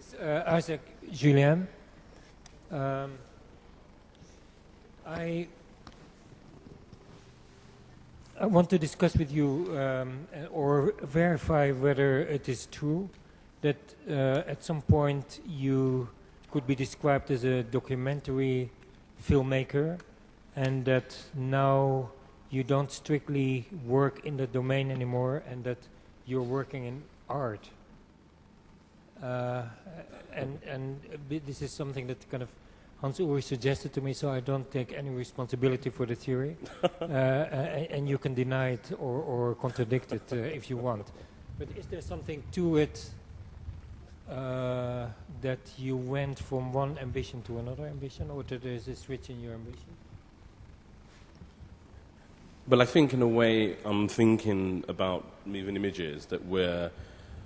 is Isaac Julien. I want to discuss with you or verify whether it is true that at some point you could be described as a documentary filmmaker, and that now you don't strictly work in the domain anymore, and that you're working in art. And this is something that kind of Hans-Ulrich suggested to me, so I don't take any responsibility for the theory. And you can deny it or contradict it if you want. But is there something to it that you went from one ambition to another ambition, or that there is a switch in your ambition? Well, I think in a way I'm thinking about moving images that we're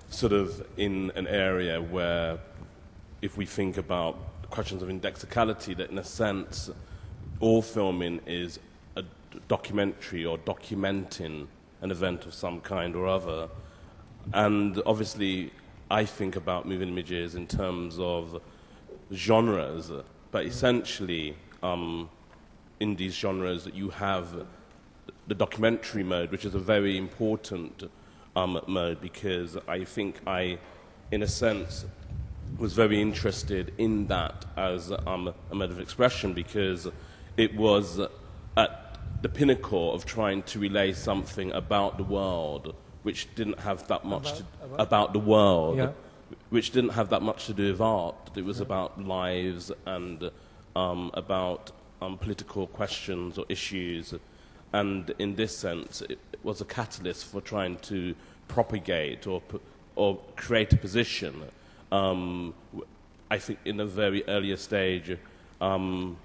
sort of in an area where, if we think about questions of indexicality, that in a sense all filming is a documentary or documenting an event of some kind or other. And obviously I think about moving images in terms of genres, but essentially in these genres that you have the documentary mode, which is a very important mode, because I think I, in a sense, was very interested in that as a mode of expression, because it was at the pinnacle of trying to relay something about the world which didn't have that much about the world, yeah, which didn't have that much to do with art. It was about lives and about political questions or issues. And in this sense, it was a catalyst for trying to propagate or create a position. I think in a very earlier stage of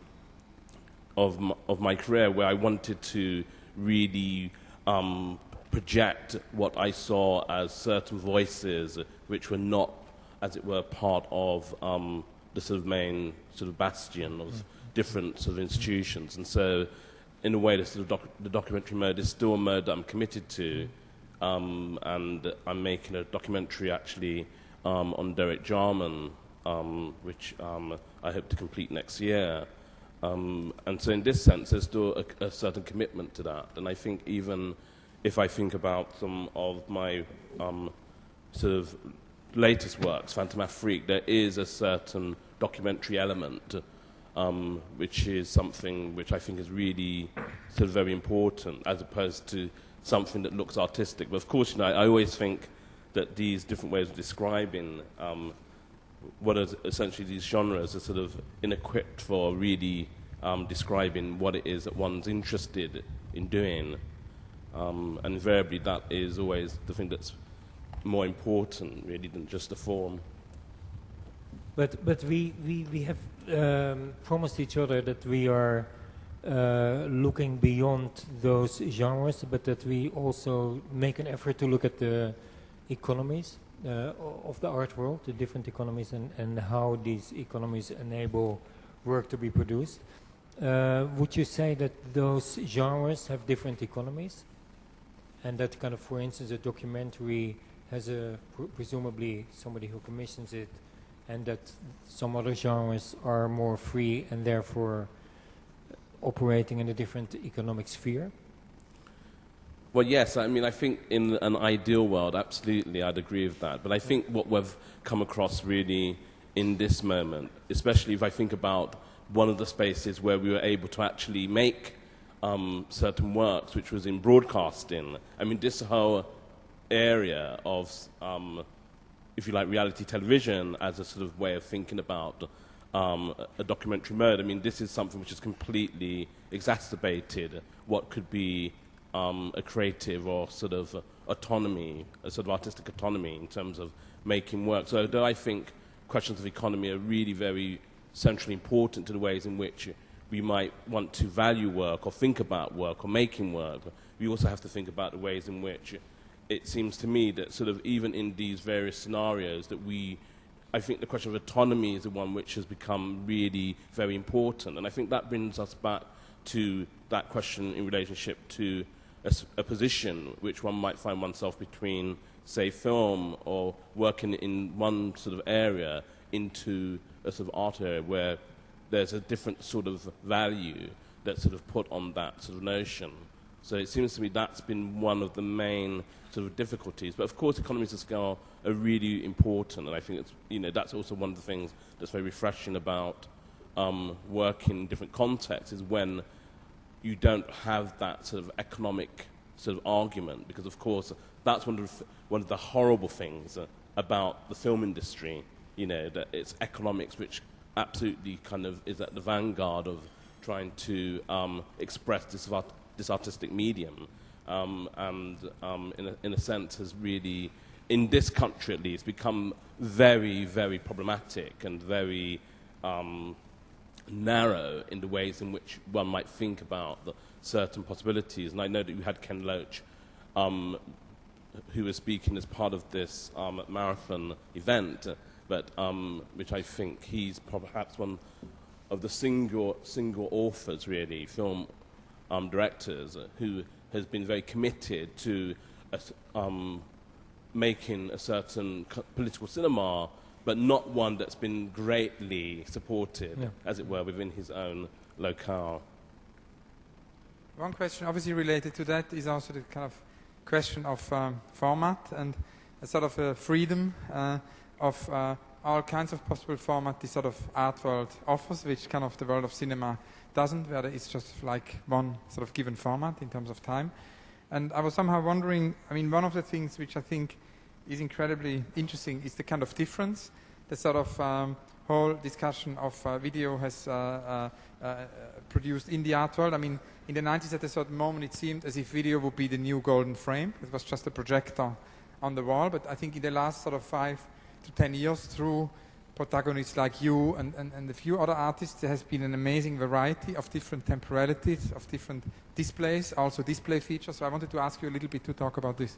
my career, where I wanted to really project what I saw as certain voices which were not, as it were, part of the sort of main sort of bastion of different sort of institutions. And so, in a way, the documentary mode is still a mode that I'm committed to, and I'm making a documentary actually on Derek Jarman, which I hope to complete next year. And so in this sense, there's still a certain commitment to that. And I think even if I think about some of my sort of latest works, Phantom Afrique, there is a certain documentary element which is something which I think is really sort of very important, as opposed to something that looks artistic. But of course, you know, I always think that these different ways of describing what are essentially these genres are sort of ill-equipped for really describing what it is that one's interested in doing. And invariably that is always the thing that's more important, really, than just the form. But we have promised each other that we are looking beyond those genres, but that we also make an effort to look at the economies of the art world, the different economies, and how these economies enable work to be produced. Would you say that those genres have different economies? And that kind of, for instance, a documentary has presumably somebody who commissions it, and that some other genres are more free and therefore operating in a different economic sphere? Well, yes, I mean, I think in an ideal world, absolutely, I'd agree with that. But I think what we've come across really in this moment, especially if I think about one of the spaces where we were able to actually make certain works, which was in broadcasting. I mean, this whole area of, if you like, reality television as a sort of way of thinking about a documentary mode. I mean, this is something which has completely exacerbated what could be a creative or sort of autonomy, a sort of artistic autonomy in terms of making work. So although I think questions of economy are really very centrally important to the ways in which we might want to value work or think about work or making work, we also have to think about the ways in which it seems to me that sort of even in these various scenarios that I think the question of autonomy is the one which has become really very important. And I think that brings us back to that question in relationship to a position which one might find oneself between, say, film or working in one sort of area into a sort of art area where there's a different sort of value that's sort of put on that sort of notion. So it seems to me that's been one of the main sort of difficulties. But of course, economies of scale are really important, and I think it's, you know, that's also one of the things that's very refreshing about working in different contexts, is when you don't have that sort of economic sort of argument, because of course that's one of the horrible things about the film industry, you know, that it's economics which absolutely kind of is at the vanguard of trying to express this artistic medium, and in a sense has really, in this country at least, become very, very problematic and very narrow in the ways in which one might think about the certain possibilities. And I know that you had Ken Loach, who was speaking as part of this marathon event, but which I think he's perhaps one of the single authors, really, film directors, who has been very committed to making a certain political cinema, but not one that's been greatly supported, as it were, within his own locale. One question obviously related to that is also the kind of question of format and a sort of a freedom of all kinds of possible format this sort of art world offers, which kind of the world of cinema doesn't, where it's just like one sort of given format in terms of time. And I was somehow wondering, I mean, one of the things which I think is incredibly interesting is the kind of difference, the sort of whole discussion of video has produced in the art world. I mean, in the 90s at a certain moment it seemed as if video would be the new golden frame. It was just a projector on the wall, but I think in the last sort of 5 to 10 years, through protagonists like you and a few other artists, there has been an amazing variety of different temporalities, of different displays, also display features. So I wanted to ask you a little bit to talk about this.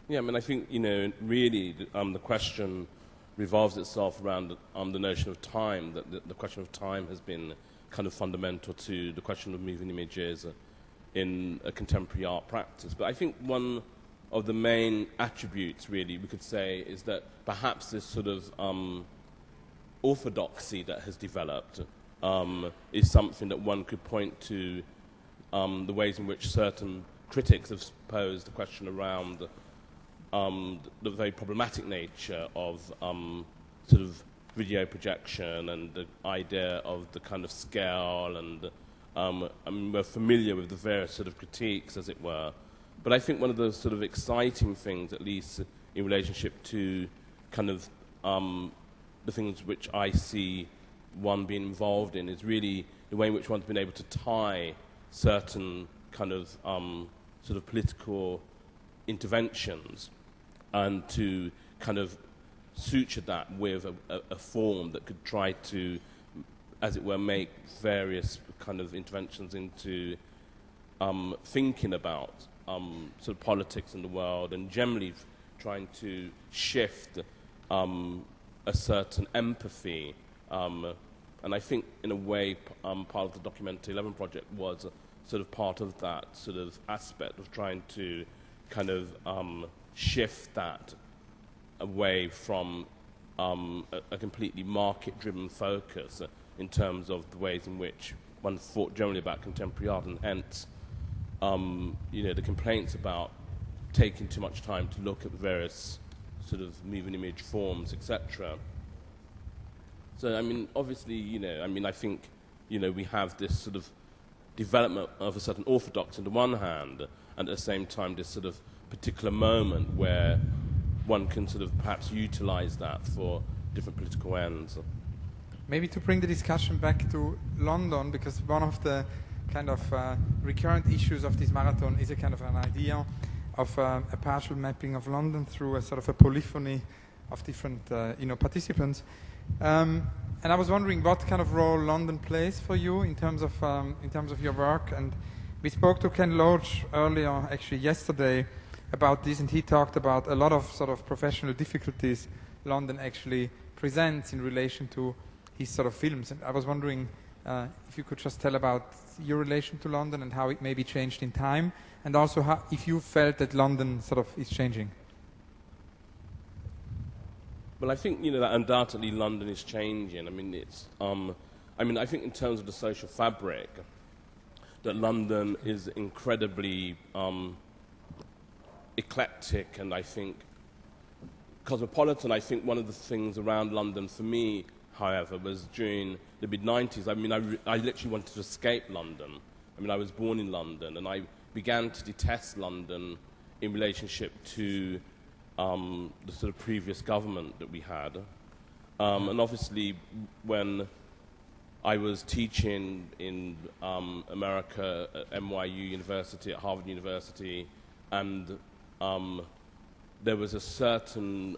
Yeah, I mean, I think, you know, really the question revolves itself around the notion of time, that the question of time has been kind of fundamental to the question of moving images in a contemporary art practice. But I think one of the main attributes, really, we could say, is that perhaps this sort of orthodoxy that has developed is something that one could point to the ways in which certain critics have posed the question around the very problematic nature of sort of video projection and the idea of the kind of scale, and I mean, we're familiar with the various sort of critiques, as it were. But I think one of the sort of exciting things, at least in relationship to kind of the things which I see one being involved in, is really the way in which one's been able to tie certain kind of sort of political interventions and to kind of suture that with a form that could try to, as it were, make various kind of interventions into thinking about sort of politics in the world, and generally trying to shift a certain empathy. And I think, in a way, part of the Documentary 11 project was sort of part of that sort of aspect of trying to kind of shift that away from a completely market-driven focus in terms of the ways in which one thought generally about contemporary art, and hence you know, the complaints about taking too much time to look at various sort of moving image forms, etc. So, I mean, obviously, you know, I mean, I think, you know, we have this sort of development of a certain orthodoxy on the one hand, and at the same time this sort of particular moment where one can sort of perhaps utilize that for different political ends. Maybe to bring the discussion back to London, because one of the kind of recurrent issues of this marathon is a kind of an idea of a partial mapping of London through a sort of a polyphony of different you know, participants. And I was wondering what kind of role London plays for you in terms of your work. And we spoke to Ken Loach earlier, actually yesterday, about this, and he talked about a lot of sort of professional difficulties London actually presents in relation to his sort of films. And I was wondering if you could just tell about your relation to London and how it maybe changed in time, and also how, if you felt that London sort of is changing. Well, I think, you know, that undoubtedly London is changing. I mean, I think in terms of the social fabric, that London is incredibly eclectic and I think cosmopolitan. I think one of the things around London for me, however, was during the mid-90s. I mean, I literally wanted to escape London. I mean, I was born in London, and I began to detest London in relationship to the sort of previous government that we had. And obviously, when I was teaching in America at NYU University, at Harvard University, and there was a certain,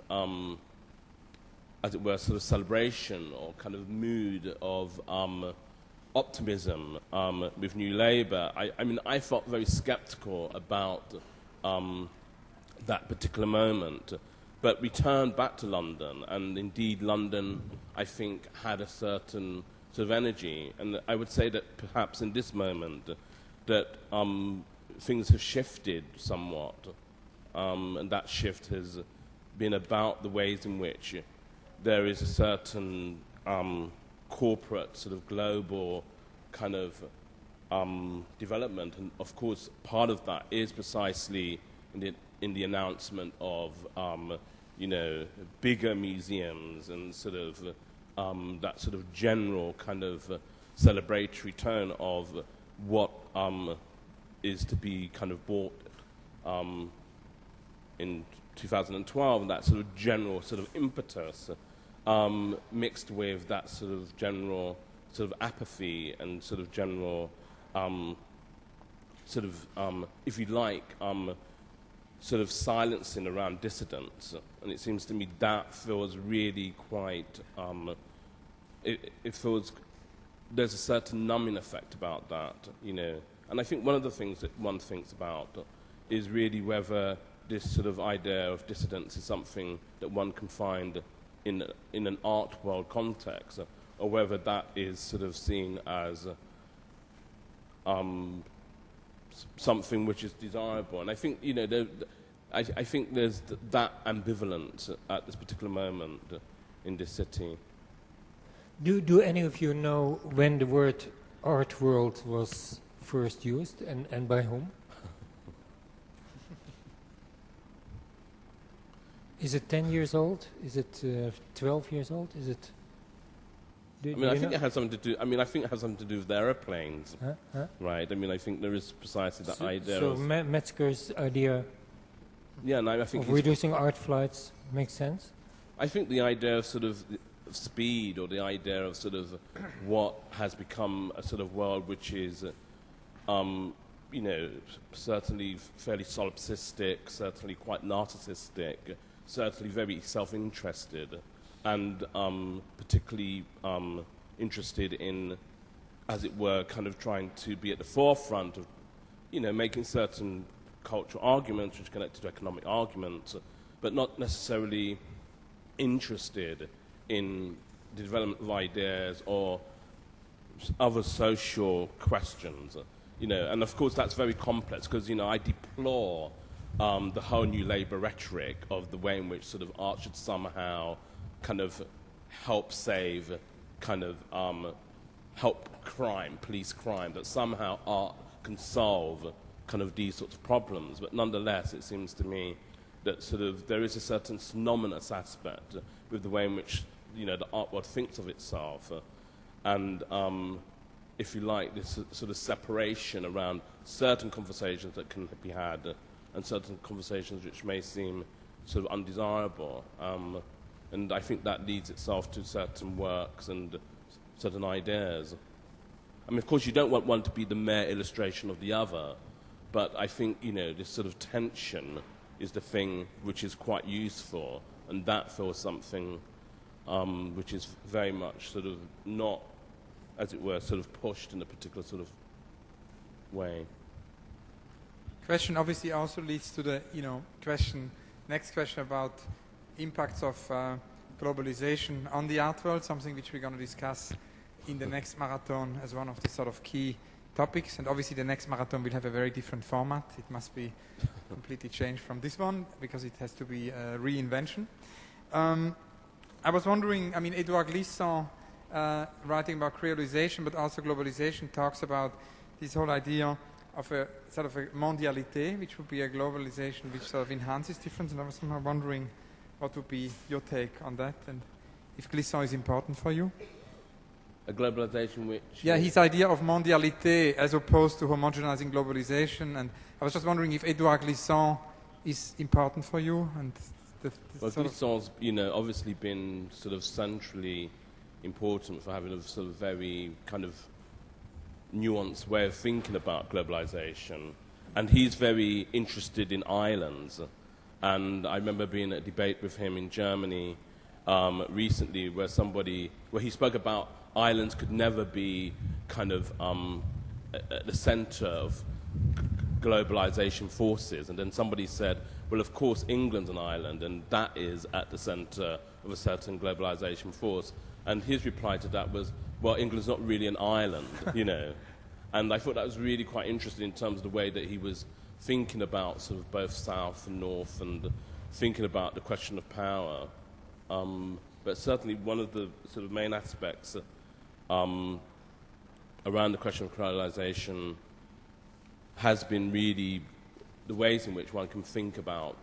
as it were, sort of celebration or kind of mood of optimism with New Labour. I mean, I felt very sceptical about that particular moment. But we turned back to London, and indeed London, I think, had a certain sort of energy. And I would say that perhaps in this moment that things have shifted somewhat. And that shift has been about the ways in which there is a certain corporate, sort of global kind of development. And of course, part of that is precisely in the announcement of, you know, bigger museums and sort of that sort of general kind of celebratory tone of what is to be kind of bought in 2012, and that sort of general sort of impetus mixed with that sort of general sort of apathy and sort of general sort of, if you like, sort of silencing around dissidents. And it seems to me that feels really quite, it feels, there's a certain numbing effect about that, you know. And I think one of the things that one thinks about is really whether this sort of idea of dissidence is something that one can find in an art world context, or whether that is sort of seen as something which is desirable. And I think, you know, I think there's that ambivalence at this particular moment in this city. Do any of you know when the word art world was first used and by whom? Is it 10 years old? Is it 12 years old? Is it? I mean, I think it has something to do. I mean, I think it has something to do with aeroplanes, right? I mean, I think there is precisely that idea. So Metzger's idea. Yeah, and I think of reducing art flights makes sense. I think the idea of sort of speed, or the idea of sort of what has become a sort of world which is, you know, certainly fairly solipsistic, certainly quite narcissistic, certainly very self-interested, and particularly interested in, as it were, kind of trying to be at the forefront of, you know, making certain cultural arguments which are connected to economic arguments, but not necessarily interested in the development of ideas or other social questions, you know. And of course that's very complex because, you know, I deplore the whole New Labour rhetoric of the way in which sort of art should somehow kind of help save, kind of help crime, police crime, that somehow art can solve kind of these sorts of problems. But nonetheless, it seems to me that sort of there is a certain synonymous aspect with the way in which, you know, the art world thinks of itself, and if you like, this sort of separation around certain conversations that can be had and certain conversations which may seem sort of undesirable, and I think that leads itself to certain works and certain ideas. I mean, of course, you don't want one to be the mere illustration of the other, but I think, you know, this sort of tension is the thing which is quite useful, and that feels something which is very much sort of not, as it were, sort of pushed in a particular sort of way. Question obviously also leads to the, you know, next question about impacts of globalization on the art world, something which we're going to discuss in the next marathon as one of the sort of key topics. And obviously the next marathon will have a very different format. It must be completely changed from this one because it has to be a reinvention. I was wondering, I mean, Edouard Glissant, writing about creolization, but also globalization, talks about this whole idea of a sort of a mondialité, which would be a globalization which sort of enhances difference. And I was somehow wondering what would be your take on that, and if Glissant is important for you. A globalization which... Yeah, his idea of mondialité as opposed to homogenizing globalization. And I was just wondering if Edouard Glissant is important for you. And well, Glissant's, obviously been sort of centrally important for having a sort of very kind of nuanced way of thinking about globalization. And he's very interested in islands. And I remember being at a debate with him in Germany recently where he spoke about islands could never be kind of at the center of globalization forces. And then somebody said, well, of course, England's an island, and that is at the center of a certain globalization force. And his reply to that was, well, England's not really an island, And I thought that was really quite interesting in terms of the way that he was thinking about sort of both South and North and thinking about the question of power. But certainly one of the sort of main aspects around the question of colonialization has been really the ways in which one can think about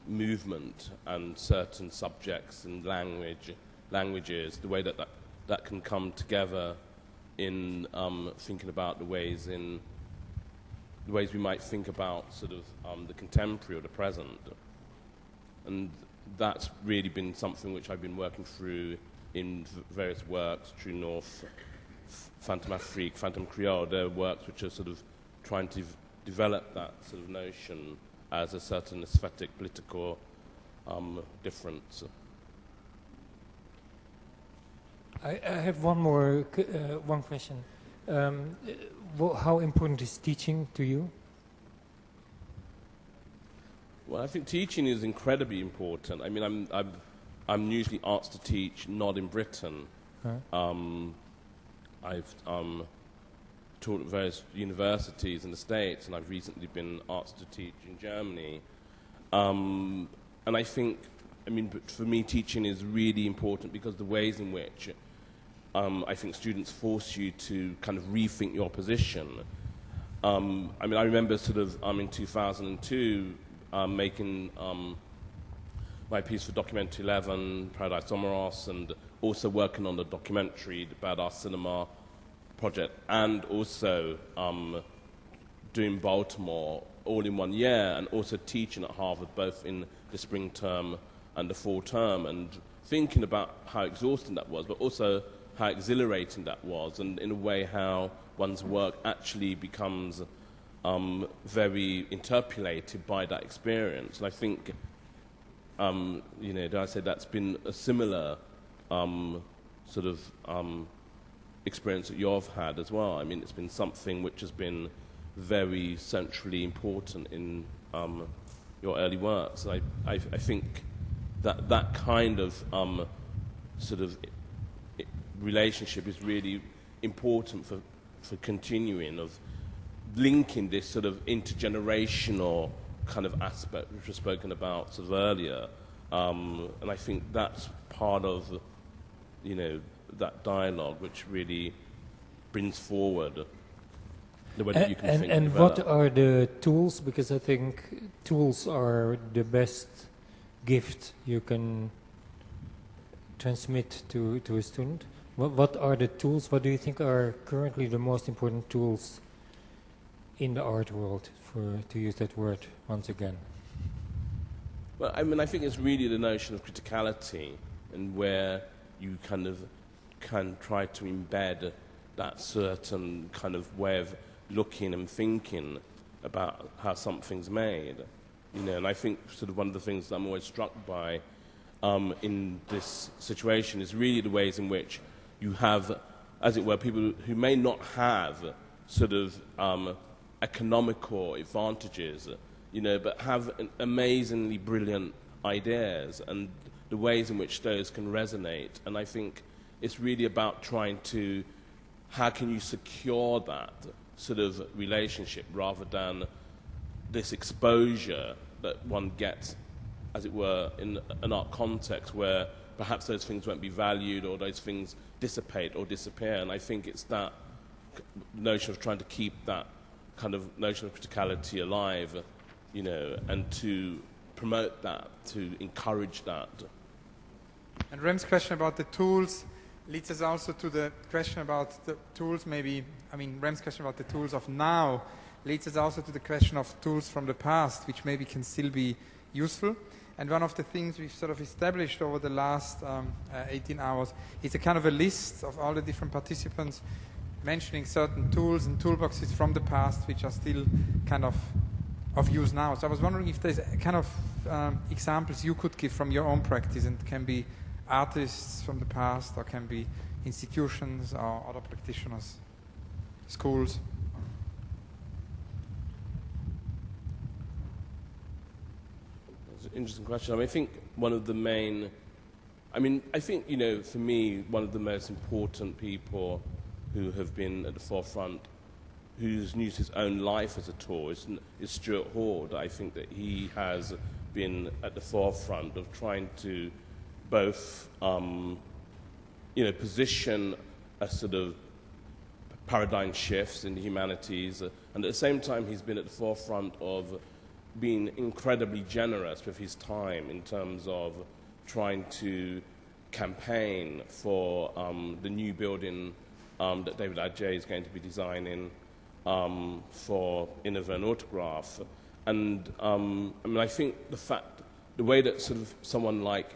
movement and certain subjects and languages, the way that can come together in thinking about the ways we might think about sort of the contemporary or the present. And that's really been something which I've been working through in various works, True North, Phantom Afrique, Phantom Creole. They're works which are sort of trying to develop that sort of notion as a certain aesthetic, political difference. I have one question. How important is teaching to you? Well, I think teaching is incredibly important. I mean, I'm usually asked to teach not in Britain. Huh? I've taught at various universities in the States, and I've recently been asked to teach in Germany. And I think, for me, teaching is really important because the ways in which I think students force you to kind of rethink your position. I remember sort of in 2002 making my piece for Documentary 11, Paradise Omoros, and also working on the documentary, the Badass Cinema project, and also doing Baltimore all in 1 year, and also teaching at Harvard both in the spring term and the fall term, and thinking about how exhausting that was, but also how exhilarating that was, and in a way how one's work actually becomes very interpolated by that experience. And I think, dare I say, that's been a similar sort of experience that you've had as well. I mean, it's been something which has been very centrally important in your early works. And I think that kind of sort of relationship is really important for continuing, of linking this sort of intergenerational kind of aspect which was spoken about sort of earlier. And I think that's part of, that dialogue which really brings forward the way that you can think. And what are the tools? Because I think tools are the best gift you can transmit to a student. What are the tools? What do you think are currently the most important tools in the art world, to use that word once again? Well, I think it's really the notion of criticality, and where you kind of can try to embed that certain kind of way of looking and thinking about how something's made. And I think sort of one of the things that I'm always struck by in this situation is really the ways in which you have, as it were, people who may not have sort of economical advantages, but have amazingly brilliant ideas, and the ways in which those can resonate. And I think it's really about trying to, how can you secure that sort of relationship rather than this exposure that one gets as it were, in an art context where perhaps those things won't be valued or those things dissipate or disappear. And I think it's that notion of trying to keep that kind of notion of criticality alive, you know, and to promote that, to encourage that. And Rem's question about the tools leads us also to the question about the tools maybe, I mean, Rem's question about the tools of now leads us also to the question of tools from the past, which maybe can still be useful. And one of the things we've sort of established over the last 18 hours is a kind of a list of all the different participants mentioning certain tools and toolboxes from the past which are still kind of use now. So I was wondering if there's kind of examples you could give from your own practice, and can be artists from the past or can be institutions or other practitioners, schools. That's an interesting question. I mean, I think one of the main, I think, you know, for me, one of the most important people who have been at the forefront, who's used his own life as a tool, is Stuart Hall. I think that he has been at the forefront of trying to both, you know, position a sort of paradigm shifts in the humanities, and at the same time he's been at the forefront of being incredibly generous with his time in terms of trying to campaign for the new building that David Adjaye is going to be designing for Innova Autograph. And I think the way that sort of someone like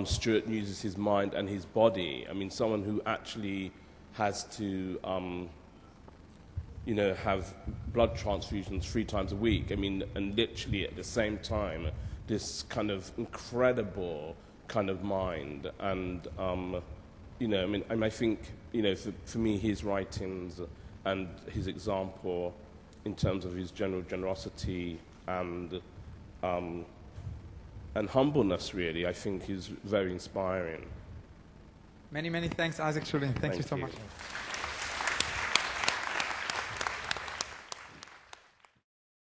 Stuart uses his mind and his body, I mean, someone who actually has to, you know, have blood transfusions 3 times a week, I mean, and literally at the same time, this kind of incredible kind of mind. And, you know, I think, you know, for me, his writings and his example in terms of his general generosity and humbleness, really, I think is very inspiring. Many, many thanks, Isaac Julien. Thank you so you. much.